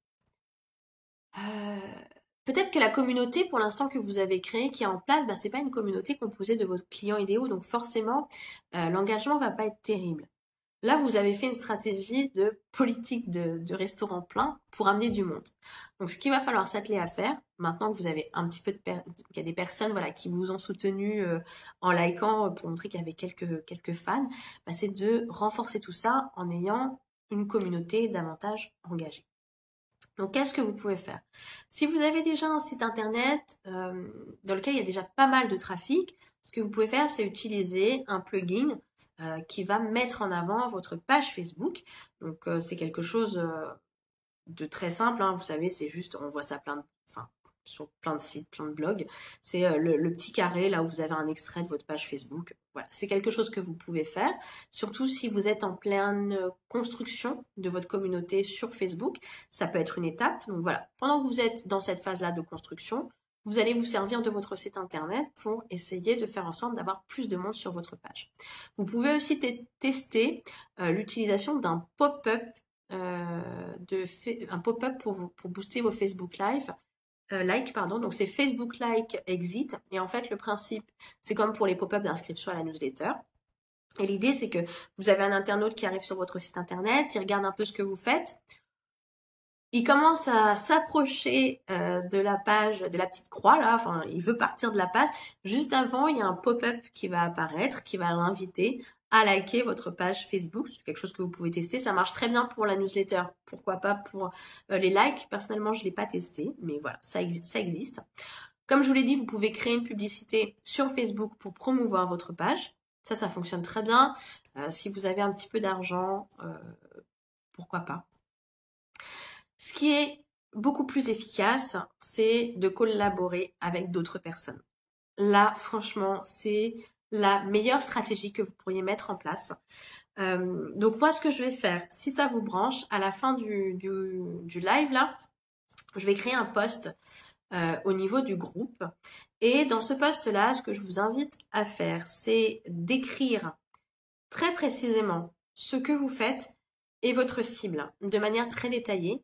Peut-être que la communauté, pour l'instant que vous avez créée, qui est en place, c'est pas une communauté composée de vos clients idéaux, donc forcément l'engagement va pas être terrible. Là, vous avez fait une stratégie de politique de restaurant plein pour amener du monde. Donc, ce qu'il va falloir s'atteler à faire, maintenant que vous avez un petit peu qu'il y a des personnes voilà, qui vous ont soutenu en likant pour montrer qu'il y avait quelques fans, c'est de renforcer tout ça en ayant une communauté davantage engagée. Donc, qu'est-ce que vous pouvez faire? Si vous avez déjà un site internet dans lequel il y a déjà pas mal de trafic, ce que vous pouvez faire, c'est utiliser un plugin qui va mettre en avant votre page Facebook. Donc, c'est quelque chose de très simple. Hein. Vous savez, c'est juste, on voit ça sur plein de sites, plein de blogs. C'est le petit carré là où vous avez un extrait de votre page Facebook. Voilà, c'est quelque chose que vous pouvez faire. Surtout si vous êtes en pleine construction de votre communauté sur Facebook, ça peut être une étape. Donc voilà, pendant que vous êtes dans cette phase-là de construction, vous allez vous servir de votre site internet pour essayer de faire en sorte d'avoir plus de monde sur votre page. Vous pouvez aussi tester l'utilisation d'un pop-up un pop-up pour booster vos Facebook Live. Donc c'est Facebook Like Exit. Et en fait, le principe, c'est comme pour les pop-up d'inscription à la newsletter. Et l'idée, c'est que vous avez un internaute qui arrive sur votre site internet, il regarde un peu ce que vous faites. Il commence à s'approcher de la page, de la petite croix là, enfin, il veut partir de la page. Juste avant, il y a un pop-up qui va apparaître, qui va l'inviter à liker votre page Facebook. C'est quelque chose que vous pouvez tester. Ça marche très bien pour la newsletter. Pourquoi pas pour les likes? Personnellement, je ne l'ai pas testé, mais voilà, ça existe. Comme je vous l'ai dit, vous pouvez créer une publicité sur Facebook pour promouvoir votre page. Ça fonctionne très bien. Si vous avez un petit peu d'argent, pourquoi pas. Ce qui est beaucoup plus efficace, c'est de collaborer avec d'autres personnes. Là, franchement, c'est la meilleure stratégie que vous pourriez mettre en place. Donc moi, ce que je vais faire, si ça vous branche, à la fin du live là, je vais créer un post au niveau du groupe. Et dans ce post-là, ce que je vous invite à faire, c'est d'écrire très précisément ce que vous faites et votre cible de manière très détaillée.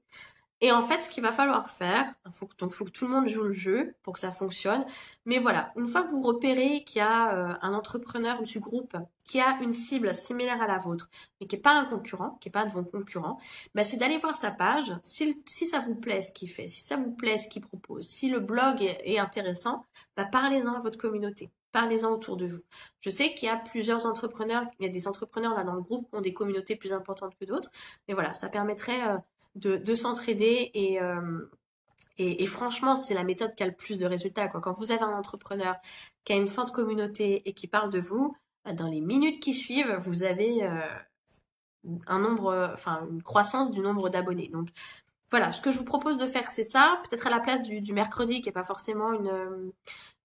Et en fait, ce qu'il va falloir faire, faut que tout le monde joue le jeu pour que ça fonctionne. Mais voilà, une fois que vous repérez qu'il y a un entrepreneur du groupe qui a une cible similaire à la vôtre, mais qui n'est pas un concurrent, qui n'est pas de vos concurrents, c'est d'aller voir sa page. Si ça vous plaît ce qu'il fait, si ça vous plaît ce qu'il propose, si le blog est intéressant, parlez-en à votre communauté. Parlez-en autour de vous. Je sais qu'il y a plusieurs entrepreneurs, il y a des entrepreneurs là dans le groupe qui ont des communautés plus importantes que d'autres. Mais voilà, ça permettrait de s'entraider et franchement, c'est la méthode qui a le plus de résultats, quoi. Quand vous avez un entrepreneur qui a une forte communauté et qui parle de vous, dans les minutes qui suivent, vous avez une croissance du nombre d'abonnés. Donc, voilà, ce que je vous propose de faire, c'est ça. Peut-être à la place du mercredi, qui est pas forcément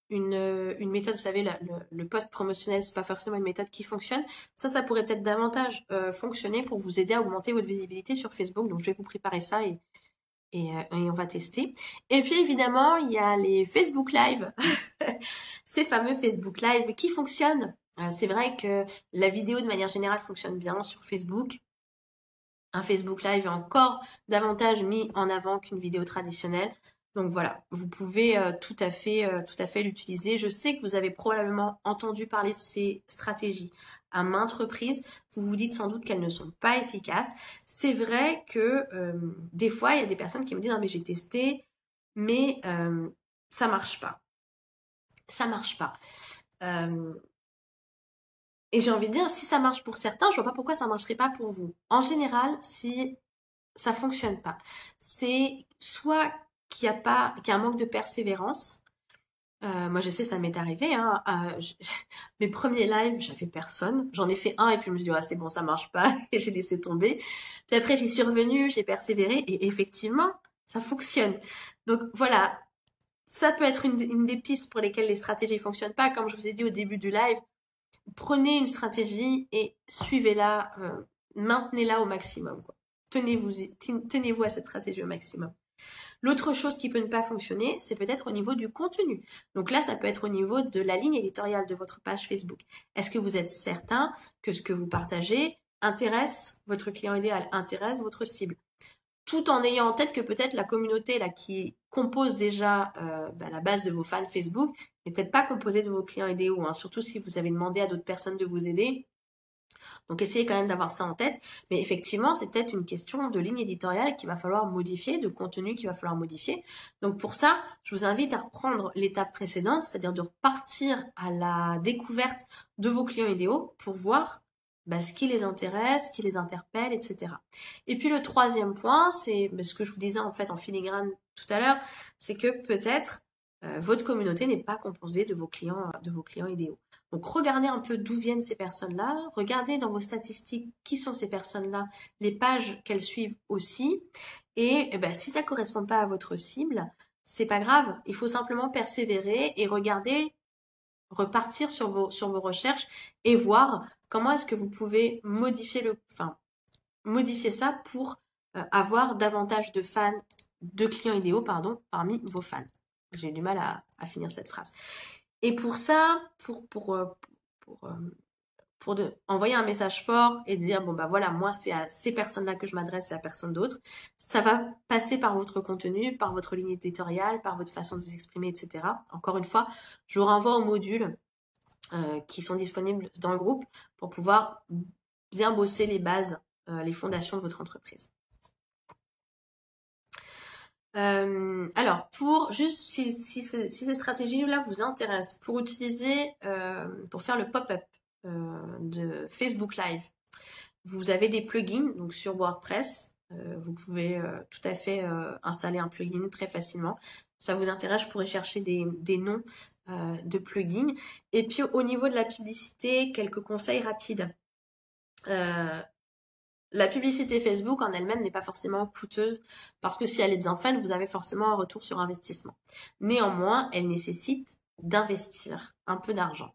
une méthode, vous savez, le post promotionnel, c'est pas forcément une méthode qui fonctionne. Ça pourrait peut-être davantage fonctionner pour vous aider à augmenter votre visibilité sur Facebook. Donc, je vais vous préparer ça et on va tester. Et puis, évidemment, il y a les Facebook Live, ces fameux Facebook Live qui fonctionnent. C'est vrai que la vidéo, de manière générale, fonctionne bien sur Facebook. Un Facebook Live est encore davantage mis en avant qu'une vidéo traditionnelle. Donc voilà, vous pouvez tout à fait l'utiliser. Je sais que vous avez probablement entendu parler de ces stratégies à maintes reprises. Vous vous dites sans doute qu'elles ne sont pas efficaces. C'est vrai que des fois, il y a des personnes qui me disent « Non mais j'ai testé, mais ça marche pas. Ça marche pas. » Et j'ai envie de dire, si ça marche pour certains, je vois pas pourquoi ça marcherait pas pour vous. En général, si ça fonctionne pas, c'est soit qu'il y a un manque de persévérance. Moi, je sais, ça m'est arrivé. Hein, mes premiers lives, j'avais personne. J'en ai fait un et puis je me suis dit, ah, c'est bon, ça marche pas. Et j'ai laissé tomber. Puis après, j'y suis revenue, j'ai persévéré et effectivement, ça fonctionne. Donc voilà, ça peut être une des pistes pour lesquelles les stratégies fonctionnent pas. Comme je vous ai dit au début du live, prenez une stratégie et suivez-la, maintenez-la au maximum, quoi. Tenez-vous à cette stratégie au maximum. L'autre chose qui peut ne pas fonctionner, c'est peut-être au niveau du contenu. Donc là, ça peut être au niveau de la ligne éditoriale de votre page Facebook. Est-ce que vous êtes certain que ce que vous partagez intéresse votre client idéal, intéresse votre cible? Tout en ayant en tête que peut-être la communauté là qui compose déjà la base de vos fans Facebook n'est peut-être pas composée de vos clients idéaux, hein, surtout si vous avez demandé à d'autres personnes de vous aider. Donc essayez quand même d'avoir ça en tête, mais effectivement c'est peut-être une question de ligne éditoriale qu'il va falloir modifier, de contenu qu'il va falloir modifier. Donc pour ça, je vous invite à reprendre l'étape précédente, c'est-à-dire de repartir à la découverte de vos clients idéaux pour voir ce qui les intéresse, ce qui les interpelle, etc. Et puis le troisième point, c'est ce que je vous disais en fait en filigrane tout à l'heure, c'est que peut-être votre communauté n'est pas composée de vos clients idéaux. Donc regardez un peu d'où viennent ces personnes-là, regardez dans vos statistiques qui sont ces personnes-là, les pages qu'elles suivent aussi, et si ça correspond pas à votre cible, c'est pas grave, il faut simplement persévérer et repartir sur vos recherches et voir comment est-ce que vous pouvez modifier ça pour avoir davantage de fans, de clients idéaux, parmi vos fans. J'ai du mal à finir cette phrase. Et pour ça, pour envoyer un message fort et dire voilà, moi c'est à ces personnes-là que je m'adresse, c'est à personne d'autre, ça va passer par votre contenu, par votre ligne éditoriale, par votre façon de vous exprimer, etc. Encore une fois, je vous renvoie aux modules qui sont disponibles dans le groupe pour pouvoir bien bosser les bases, les fondations de votre entreprise. Alors, si ces stratégies-là vous intéressent, pour utiliser, pour faire le pop-up de Facebook Live, vous avez des plugins, donc sur WordPress, vous pouvez tout à fait installer un plugin très facilement. Ça vous intéresse, je pourrais chercher des noms de plugins. Et puis au niveau de la publicité, quelques conseils rapides. La publicité Facebook en elle-même n'est pas forcément coûteuse parce que si elle est bien faite, vous avez forcément un retour sur investissement. Néanmoins, elle nécessite d'investir un peu d'argent.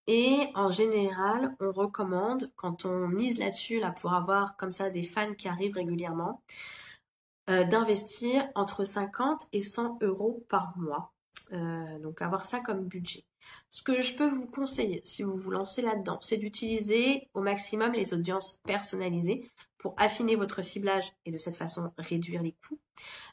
Et en général, on recommande, quand on mise là-dessus, pour avoir comme ça des fans qui arrivent régulièrement, d'investir entre 50 et 100 euros par mois. Donc avoir ça comme budget. Ce que je peux vous conseiller, si vous vous lancez là-dedans, c'est d'utiliser au maximum les audiences personnalisées pour affiner votre ciblage et de cette façon réduire les coûts.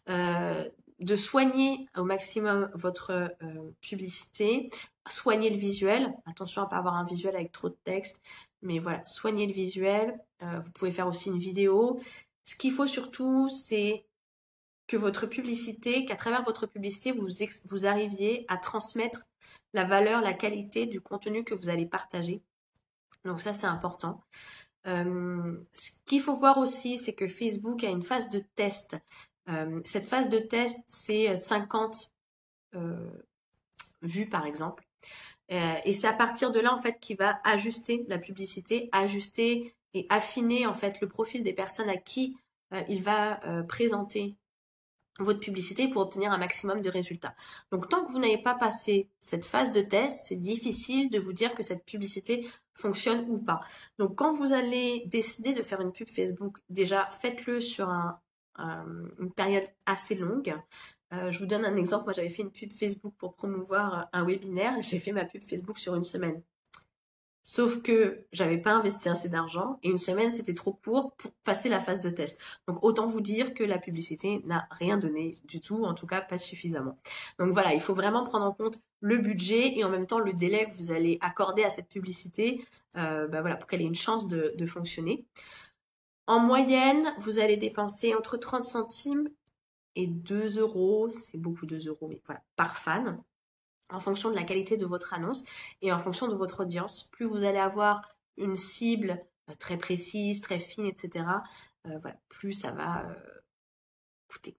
De soigner au maximum votre publicité, soigner le visuel. Attention à ne pas avoir un visuel avec trop de texte, mais voilà, soignez le visuel. Vous pouvez faire aussi une vidéo. Ce qu'il faut surtout, c'est que qu'à travers votre publicité, vous arriviez à transmettre la valeur, la qualité du contenu que vous allez partager. Donc ça, c'est important. Ce qu'il faut voir aussi, c'est que Facebook a une phase de test. Cette phase de test, c'est 50 vues, par exemple. Et c'est à partir de là, en fait, qu'il va ajuster la publicité, ajuster et affiner, en fait, le profil des personnes à qui il va présenter votre publicité pour obtenir un maximum de résultats. Donc tant que vous n'avez pas passé cette phase de test, c'est difficile de vous dire que cette publicité fonctionne ou pas. Donc quand vous allez décider de faire une pub Facebook, déjà faites-le sur une période assez longue. Je vous donne un exemple, moi j'avais fait une pub Facebook pour promouvoir un webinaire, j'ai fait ma pub Facebook sur une semaine. Sauf que j'avais pas investi assez d'argent et une semaine c'était trop court pour passer la phase de test. Donc autant vous dire que la publicité n'a rien donné du tout, en tout cas pas suffisamment. Donc voilà, il faut vraiment prendre en compte le budget et en même temps le délai que vous allez accorder à cette publicité voilà, pour qu'elle ait une chance de fonctionner. En moyenne, vous allez dépenser entre 30 centimes et 2 €, c'est beaucoup 2 €, mais voilà, par fan, en fonction de la qualité de votre annonce et en fonction de votre audience. Plus vous allez avoir une cible très précise, très fine, etc., voilà, plus ça va coûter.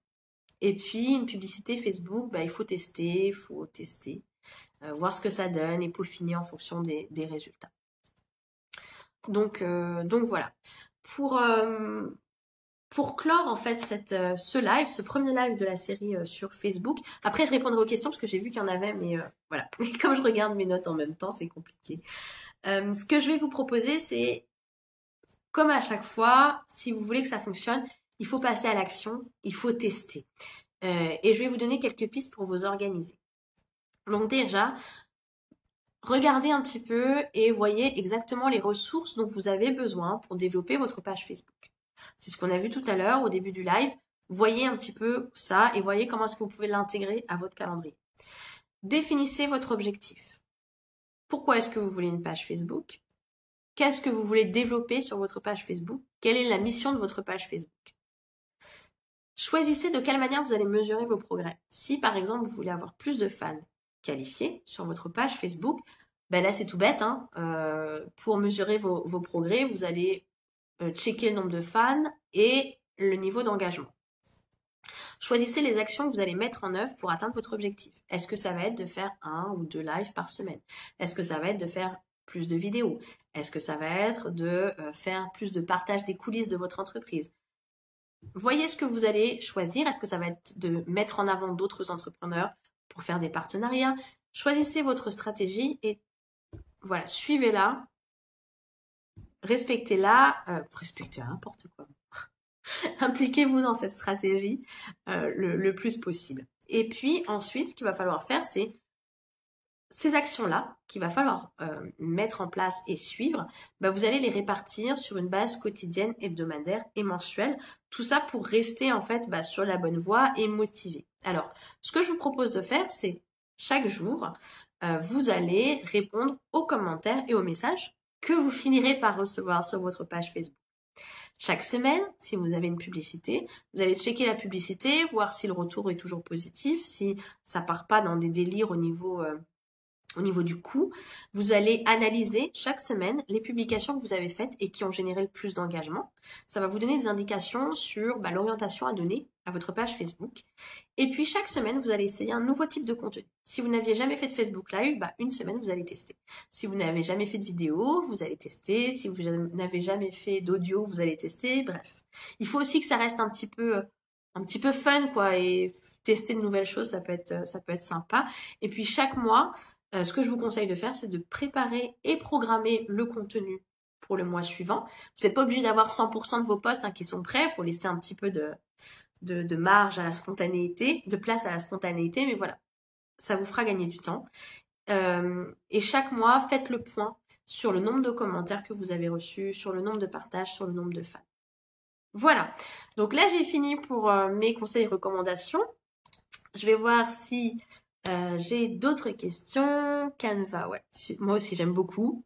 Et puis, une publicité Facebook, il faut tester, voir ce que ça donne et peaufiner en fonction des résultats. Donc voilà. Pour clore en fait ce premier live de la série sur Facebook, après je répondrai aux questions parce que j'ai vu qu'il y en avait, mais voilà. Et comme je regarde mes notes en même temps, c'est compliqué. Ce que je vais vous proposer, c'est comme à chaque fois, si vous voulez que ça fonctionne, il faut passer à l'action, il faut tester. Et je vais vous donner quelques pistes pour vous organiser. Donc déjà, regardez un petit peu et voyez exactement les ressources dont vous avez besoin pour développer votre page Facebook. C'est ce qu'on a vu tout à l'heure au début du live. Voyez un petit peu ça et voyez comment est-ce que vous pouvez l'intégrer à votre calendrier. Définissez votre objectif. Pourquoi est-ce que vous voulez une page Facebook? Qu'est-ce que vous voulez développer sur votre page Facebook? Quelle est la mission de votre page Facebook? Choisissez de quelle manière vous allez mesurer vos progrès. Si par exemple vous voulez avoir plus de fans qualifiés sur votre page Facebook, là c'est tout bête. Pour mesurer vos progrès, vous allez checker le nombre de fans et le niveau d'engagement. Choisissez les actions que vous allez mettre en œuvre pour atteindre votre objectif. Est-ce que ça va être de faire 1 ou 2 lives par semaine? Est-ce que ça va être de faire plus de vidéos? Est-ce que ça va être de faire plus de partage des coulisses de votre entreprise? Voyez ce que vous allez choisir. Est-ce que ça va être de mettre en avant d'autres entrepreneurs pour faire des partenariats? Choisissez votre stratégie et voilà, suivez-la. Respectez-la, respectez n'importe quoi. Impliquez-vous dans cette stratégie le plus possible. Et puis ensuite, ce qu'il va falloir faire, c'est ces actions-là qu'il va falloir mettre en place et suivre, vous allez les répartir sur une base quotidienne, hebdomadaire et mensuelle. Tout ça pour rester en fait sur la bonne voie et motivé. Alors, ce que je vous propose de faire, c'est chaque jour, vous allez répondre aux commentaires et aux messages que vous finirez par recevoir sur votre page Facebook. Chaque semaine, si vous avez une publicité, vous allez checker la publicité, voir si le retour est toujours positif, si ça part pas dans des délires au niveau du coût. Vous allez analyser chaque semaine les publications que vous avez faites et qui ont généré le plus d'engagement. Ça va vous donner des indications sur l'orientation à donner à votre page Facebook. Et puis chaque semaine, vous allez essayer un nouveau type de contenu. Si vous n'aviez jamais fait de Facebook Live, une semaine, vous allez tester. Si vous n'avez jamais fait de vidéo, vous allez tester. Si vous n'avez jamais fait d'audio, vous allez tester. Bref. Il faut aussi que ça reste un petit peu fun, quoi, et tester de nouvelles choses, ça peut être sympa. Et puis chaque mois, ce que je vous conseille de faire, c'est de préparer et programmer le contenu pour le mois suivant. Vous n'êtes pas obligé d'avoir 100% de vos posts qui sont prêts. Il faut laisser un petit peu de marge à la spontanéité, de place à la spontanéité, mais voilà, ça vous fera gagner du temps. Et chaque mois, faites le point sur le nombre de commentaires que vous avez reçus, sur le nombre de partages, sur le nombre de fans. Voilà, donc là j'ai fini pour mes conseils et recommandations. Je vais voir si j'ai d'autres questions. Canva, ouais, moi aussi j'aime beaucoup.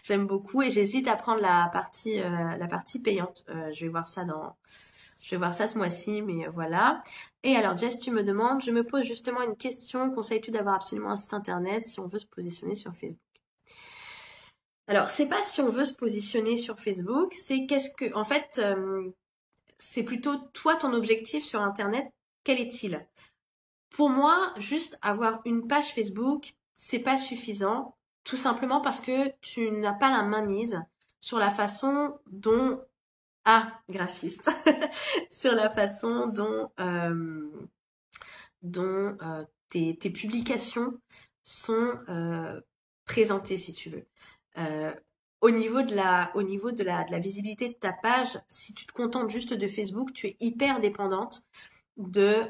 J'aime beaucoup et j'hésite à prendre la partie payante. Je vais voir ça ce mois-ci, mais voilà. Et alors Jess, tu me demandes, je me pose justement une question, conseilles-tu d'avoir absolument un site internet si on veut se positionner sur Facebook? Alors, c'est pas si on veut se positionner sur Facebook, c'est en fait, c'est plutôt toi, ton objectif sur internet, quel est-il? Pour moi, juste avoir une page Facebook, c'est pas suffisant, tout simplement parce que tu n'as pas la main mise sur la façon dont Ah, graphiste. Sur la façon dont tes publications sont présentées, si tu veux. Euh, au niveau de la visibilité de ta page, si tu te contentes juste de Facebook, tu es hyper dépendante de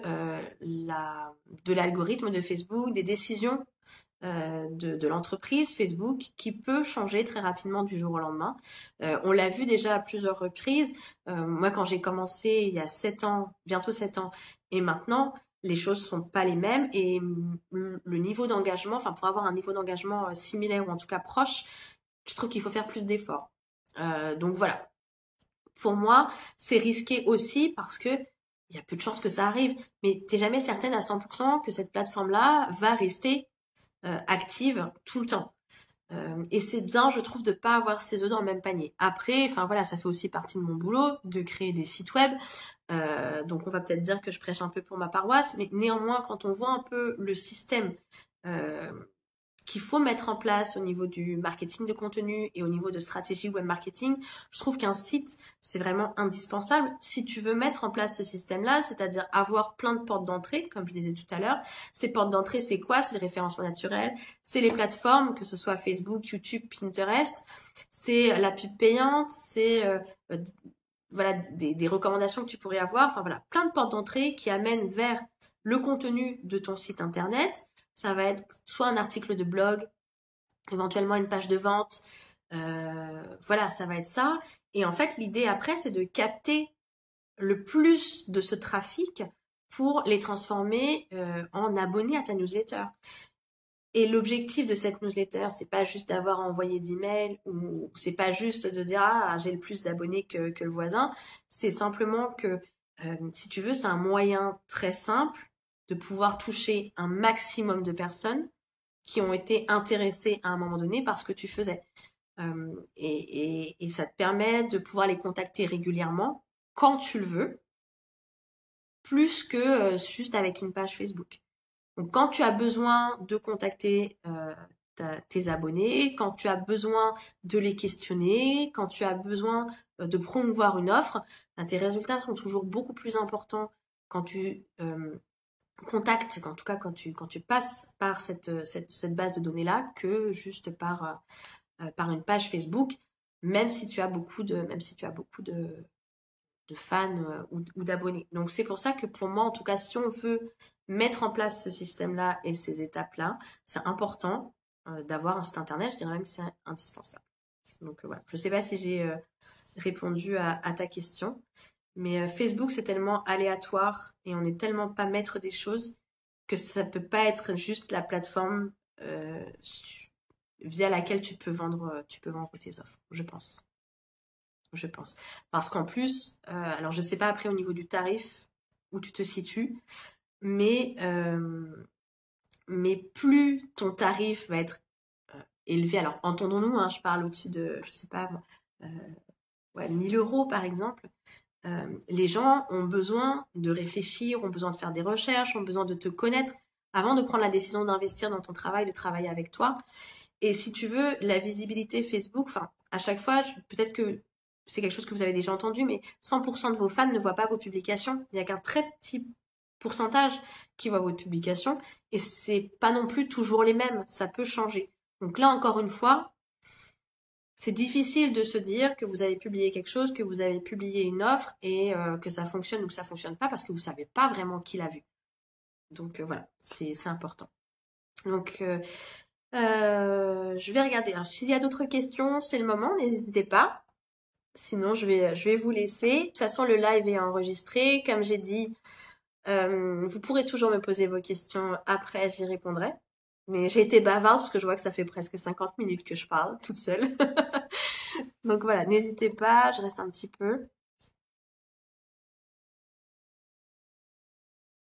l'algorithme de Facebook, des décisions de l'entreprise Facebook qui peut changer très rapidement du jour au lendemain. On l'a vu déjà à plusieurs reprises. Moi, quand j'ai commencé il y a 7 ans, bientôt 7 ans, et maintenant, les choses sont pas les mêmes et le niveau d'engagement, enfin pour avoir un niveau d'engagement similaire ou en tout cas proche, je trouve qu'il faut faire plus d'efforts. Donc voilà. Pour moi, c'est risqué aussi parce que il y a peu de chances que ça arrive, mais t'es jamais certaine à 100% que cette plateforme-là va rester active tout le temps. Et c'est bien, je trouve, de pas avoir ces œufs dans le même panier. Après, enfin voilà, ça fait aussi partie de mon boulot de créer des sites web. Donc on va peut-être dire que je prêche un peu pour ma paroisse, mais néanmoins, quand on voit un peu le système euh, qu'il faut mettre en place au niveau du marketing de contenu et au niveau de stratégie web marketing, je trouve qu'un site, c'est vraiment indispensable si tu veux mettre en place ce système-là, c'est-à-dire avoir plein de portes d'entrée, comme je disais tout à l'heure. Ces portes d'entrée, c'est quoi? C'est le référencement naturel, c'est les plateformes, que ce soit Facebook, YouTube, Pinterest, c'est la pub payante, c'est euh, voilà des recommandations que tu pourrais avoir, enfin voilà, plein de portes d'entrée qui amènent vers le contenu de ton site internet. Ça va être soit un article de blog, éventuellement une page de vente. Voilà, ça va être ça. Et en fait, l'idée après, c'est de capter le plus de ce trafic pour les transformer en abonnés à ta newsletter. Et l'objectif de cette newsletter, c'est pas juste d'avoir envoyé d'emails ou c'est pas juste de dire ah j'ai le plus d'abonnés que le voisin. C'est simplement que si tu veux, c'est un moyen très simple de pouvoir toucher un maximum de personnes qui ont été intéressés à un moment donné par ce que tu faisais. Et ça te permet de pouvoir les contacter régulièrement quand tu le veux, plus que juste avec une page Facebook. Donc quand tu as besoin de contacter tes abonnés, quand tu as besoin de les questionner, quand tu as besoin de promouvoir une offre, ben, tes résultats sont toujours beaucoup plus importants quand tu contactes, en tout cas quand tu passes par cette base de données-là, que juste par une page Facebook, même si tu as beaucoup de fans ou d'abonnés. Donc c'est pour ça que pour moi, en tout cas, si on veut mettre en place ce système-là et ces étapes-là, c'est important d'avoir un site internet. Je dirais même que c'est indispensable. Donc voilà, je ne sais pas si j'ai répondu à ta question, mais Facebook, c'est tellement aléatoire et on n'est tellement pas maître des choses que ça peut pas être juste la plateforme via laquelle tu peux vendre tes offres, je pense. Je pense. Parce qu'en plus, alors je sais pas après au niveau du tarif où tu te situes, mais, mais plus ton tarif va être élevé, alors entendons-nous, hein, je parle au-dessus de, je sais pas, euh, ouais, 1000 euros par exemple, les gens ont besoin de réfléchir, ont besoin de faire des recherches, ont besoin de te connaître avant de prendre la décision d'investir dans ton travail, de travailler avec toi. Et si tu veux, la visibilité Facebook, enfin, à chaque fois, peut-être que c'est quelque chose que vous avez déjà entendu, mais 100% de vos fans ne voient pas vos publications. Il n'y a qu'un très petit pourcentage qui voit votre publication. Et c'est pas non plus toujours les mêmes. Ça peut changer. Donc là, encore une fois, c'est difficile de se dire que vous avez publié quelque chose, que vous avez publié une offre et que ça fonctionne ou que ça fonctionne pas parce que vous savez pas vraiment qui l'a vu. Donc voilà, c'est important. Donc je vais regarder. Alors, s'il y a d'autres questions, c'est le moment, n'hésitez pas. Sinon, je vais vous laisser. De toute façon, le live est enregistré. Comme j'ai dit, vous pourrez toujours me poser vos questions après, j'y répondrai. Mais j'ai été bavarde parce que je vois que ça fait presque 50 minutes que je parle toute seule. Donc voilà, n'hésitez pas, je reste un petit peu.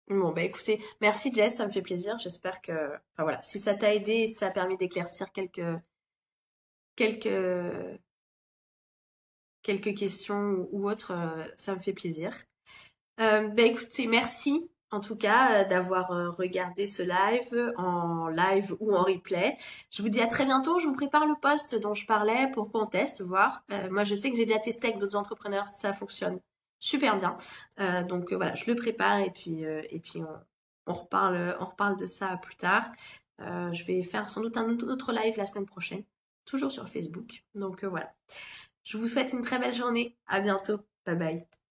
Bon, bah écoutez, merci Jess, ça me fait plaisir. J'espère que, enfin voilà, si ça t'a aidé, si ça a permis d'éclaircir quelques, quelques questions ou autres, ça me fait plaisir. Bah écoutez, merci en tout cas d'avoir regardé ce live en live ou en replay. Je vous dis à très bientôt. Je vous prépare le post dont je parlais pour qu'on teste, voir. Moi, je sais que j'ai déjà testé avec d'autres entrepreneurs, ça fonctionne super bien. Donc voilà, je le prépare et puis on reparle de ça plus tard. Je vais faire sans doute un autre live la semaine prochaine, toujours sur Facebook. Donc voilà. Je vous souhaite une très belle journée. À bientôt. Bye bye.